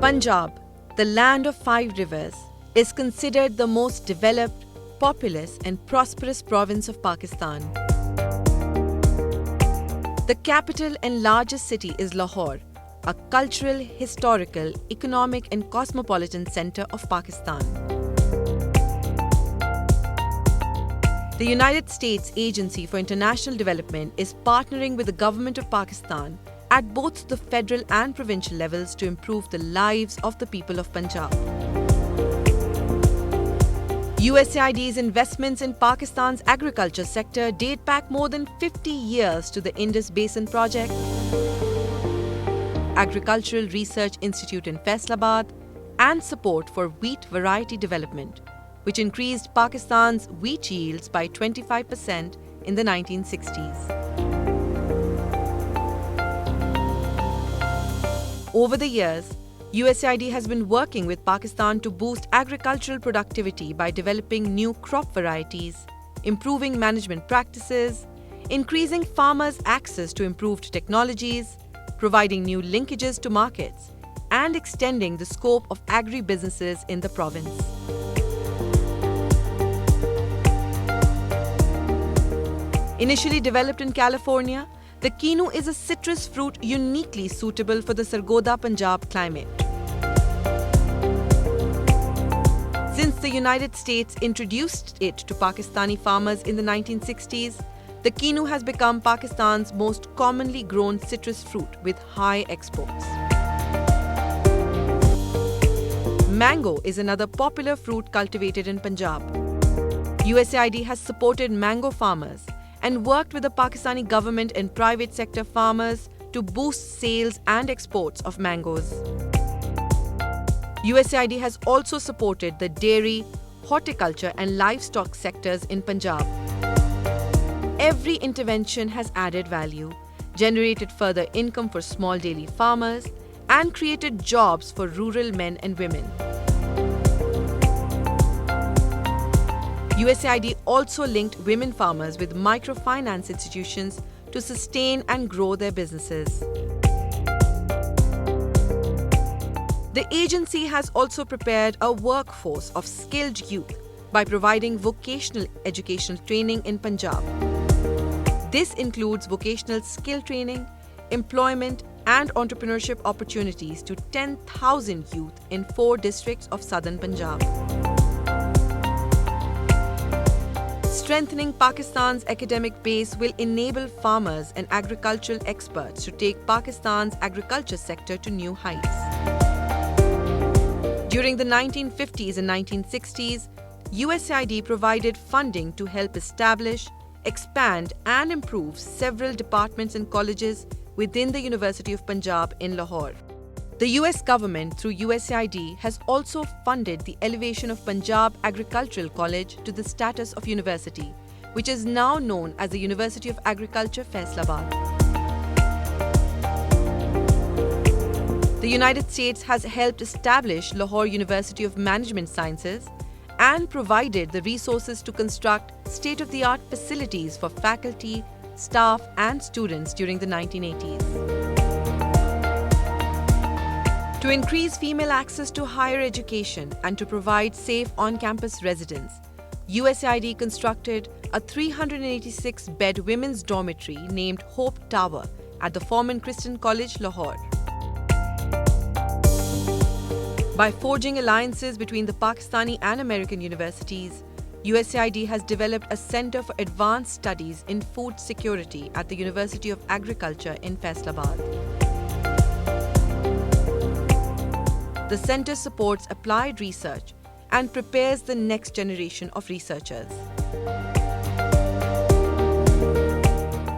Punjab, the land of five rivers, is considered the most developed, populous and prosperous province of Pakistan. The capital and largest city is Lahore, a cultural, historical, economic and cosmopolitan center of Pakistan. The United States Agency for International Development is partnering with the government of Pakistan at both the federal and provincial levels to improve the lives of the people of Punjab. USAID's investments in Pakistan's agriculture sector date back more than 50 years to the Indus Basin Project, Agricultural Research Institute in Faisalabad, and support for wheat variety development, which increased Pakistan's wheat yields by 25% in the 1960s. Over the years, USAID has been working with Pakistan to boost agricultural productivity by developing new crop varieties, improving management practices, increasing farmers' access to improved technologies, providing new linkages to markets, and extending the scope of agri-businesses in the province. Initially developed in California, the Kinu is a citrus fruit uniquely suitable for the Sargodha Punjab climate. Since the United States introduced it to Pakistani farmers in the 1960s, the Kinu has become Pakistan's most commonly grown citrus fruit with high exports. Mango is another popular fruit cultivated in Punjab. USAID has supported mango farmers and worked with the Pakistani government and private sector farmers to boost sales and exports of mangoes. USAID has also supported the dairy, horticulture and livestock sectors in Punjab. Every intervention has added value, generated further income for small daily farmers, and created jobs for rural men and women. USAID also linked women farmers with microfinance institutions to sustain and grow their businesses. The agency has also prepared a workforce of skilled youth by providing vocational educational training in Punjab. This includes vocational skill training, employment, and entrepreneurship opportunities to 10,000 youth in 4 districts of southern Punjab. Strengthening Pakistan's academic base will enable farmers and agricultural experts to take Pakistan's agriculture sector to new heights. During the 1950s and 1960s, USAID provided funding to help establish, expand, and improve several departments and colleges within the University of Punjab in Lahore. The US government, through USAID, has also funded the elevation of Punjab Agricultural College to the status of university, which is now known as the University of Agriculture, Faisalabad. The United States has helped establish Lahore University of Management Sciences and provided the resources to construct state-of-the-art facilities for faculty, staff, and students during the 1980s. To increase female access to higher education and to provide safe on-campus residence, USAID constructed a 386-bed women's dormitory named Hope Tower at the Forman Christian College, Lahore. By forging alliances between the Pakistani and American universities, USAID has developed a Center for Advanced Studies in Food Security at the University of Agriculture in Faisalabad. The center supports applied research and prepares the next generation of researchers.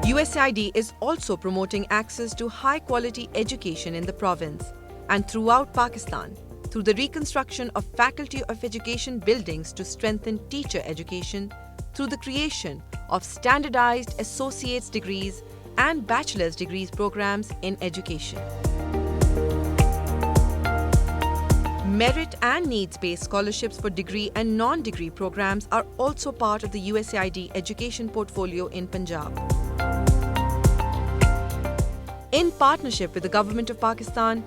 USAID is also promoting access to high-quality education in the province and throughout Pakistan through the reconstruction of Faculty of Education buildings to strengthen teacher education through the creation of standardized associate's degrees and bachelor's degrees programs in education. Merit and needs-based scholarships for degree and non-degree programs are also part of the USAID education portfolio in Punjab. In partnership with the Government of Pakistan,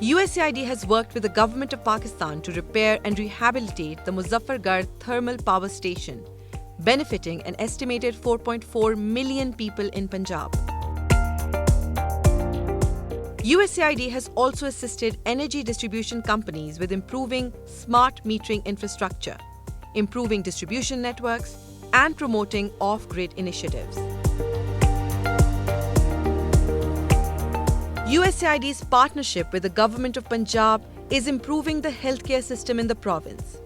USAID has worked with the government of Pakistan to repair and rehabilitate the Muzaffargarh thermal power station, benefiting an estimated 4.4 million people in Punjab. USAID has also assisted energy distribution companies with improving smart metering infrastructure, improving distribution networks, and promoting off-grid initiatives. USAID's partnership with the government of Punjab is improving the healthcare system in the province.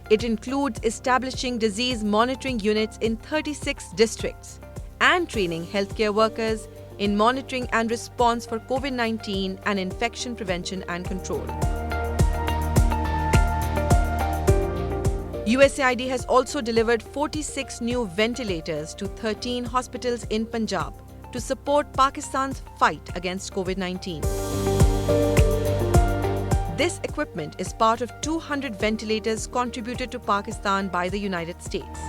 It includes establishing disease monitoring units in 36 districts and training healthcare workers in monitoring and response for COVID-19 and infection prevention and control. USAID has also delivered 46 new ventilators to 13 hospitals in Punjab to support Pakistan's fight against COVID-19. This equipment is part of 200 ventilators contributed to Pakistan by the United States.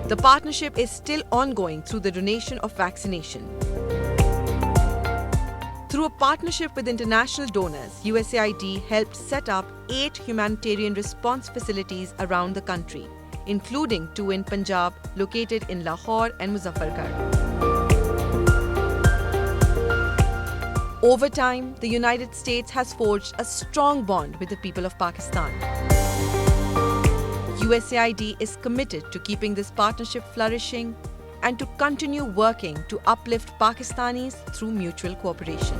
The partnership is still ongoing through the donation of vaccination. Through a partnership with international donors, USAID helped set up 8 humanitarian response facilities around the country, including 2 in Punjab, located in Lahore and Muzaffargarh. Over time, the United States has forged a strong bond with the people of Pakistan. USAID is committed to keeping this partnership flourishing and to continue working to uplift Pakistanis through mutual cooperation.